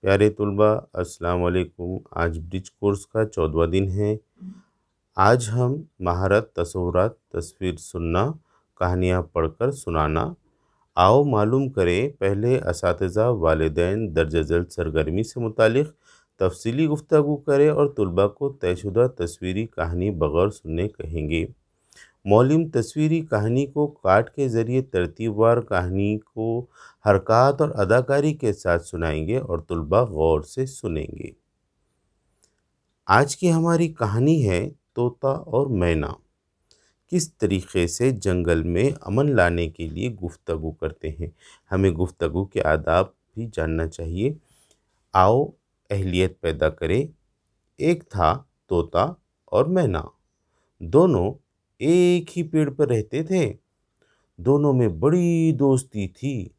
प्यारे तलबा, अस्सलाम वालेकुम। आज ब्रिज कोर्स का 14वां दिन है। आज हम महारत तसव्वुरात तस्वीर सुनना, कहानियाँ पढ़कर सुनाना। आओ मालूम करें, पहले असातिज़ा वालिदैन दर्ज झेल सरगर्मी से मुतालिक तफसीली गुफ्तगू करें और तलबा को तयशुदा तस्वीरी कहानी बग़ौर सुनने कहेंगे। मौलिम तस्वीरी कहानी को कार्ड के ज़रिए तरतीबवार कहानी को हरकत और अदाकारी के साथ सुनाएंगे और तलबा गौर से सुनेंगे। आज की हमारी कहानी है तोता और मैना किस तरीक़े से जंगल में अमन लाने के लिए गुफ्तगू करते हैं। हमें गुफ्तगू के आदाब भी जानना चाहिए। आओ अहलियत पैदा करें। एक था तोता और मैना, दोनों एक ही पेड़ पर रहते थे। दोनों में बड़ी दोस्ती थी,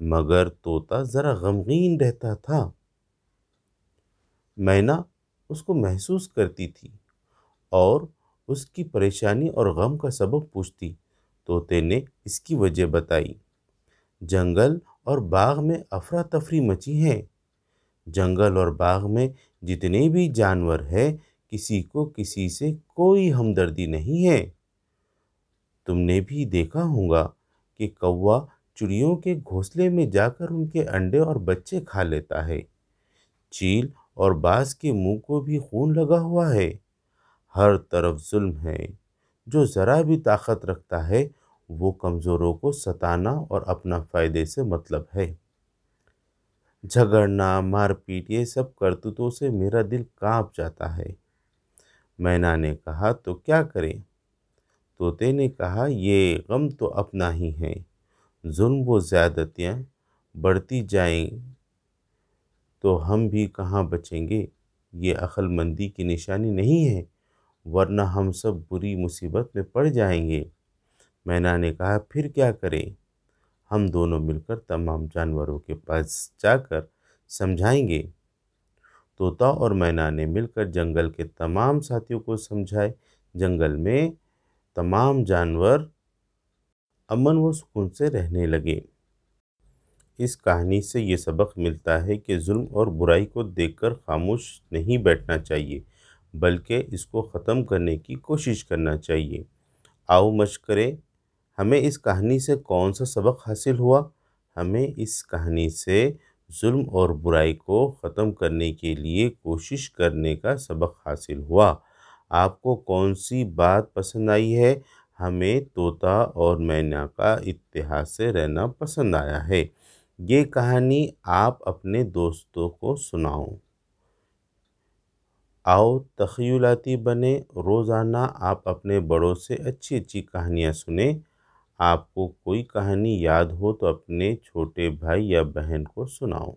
मगर तोता ज़रा गमगीन रहता था। मैना उसको महसूस करती थी और उसकी परेशानी और गम का सबब पूछती। तोते ने इसकी वजह बताई। जंगल और बाग में अफरा तफरी मची है। जंगल और बाग में जितने भी जानवर हैं, किसी को किसी से कोई हमदर्दी नहीं है। तुमने भी देखा होगा कि कौवा चिड़ियों के घोंसले में जाकर उनके अंडे और बच्चे खा लेता है। चील और बाज के मुंह को भी खून लगा हुआ है। हर तरफ जुल्म है। जो ज़रा भी ताकत रखता है वो कमज़ोरों को सताना और अपना फ़ायदे से मतलब है। झगड़ना, मारपीट, ये सब करतूतों से मेरा दिल कांप जाता है। मैना ने कहा, तो क्या करें? तोते ने कहा, ये गम तो अपना ही है। जुल्म व ज़्यादतियाँ बढ़ती जाएं तो हम भी कहाँ बचेंगे। ये अक्लमंदी की निशानी नहीं है, वरना हम सब बुरी मुसीबत में पड़ जाएंगे। मैना ने कहा, फिर क्या करें? हम दोनों मिलकर तमाम जानवरों के पास जाकर समझाएंगे। तोता और मैना ने मिलकर जंगल के तमाम साथियों को समझाए। जंगल में तमाम जानवर अमन व सुकून से रहने लगे। इस कहानी से ये सबक मिलता है कि जुल्म और बुराई को देखकर खामोश नहीं बैठना चाहिए, बल्कि इसको ख़त्म करने की कोशिश करना चाहिए। आओ मशक़ करें, हमें इस कहानी से कौन सा सबक हासिल हुआ। हमें इस कहानी से जुल्म और बुराई को ख़त्म करने के लिए कोशिश करने का सबक हासिल हुआ। आपको कौन सी बात पसंद आई है? हमें तोता और मैना का इत्तेहाद से रहना पसंद आया है। ये कहानी आप अपने दोस्तों को सुनाओ। आओ तख़य्युलाती बने। रोज़ाना आप अपने बड़ों से अच्छी अच्छी कहानियाँ सुने। आपको कोई कहानी याद हो तो अपने छोटे भाई या बहन को सुनाओ।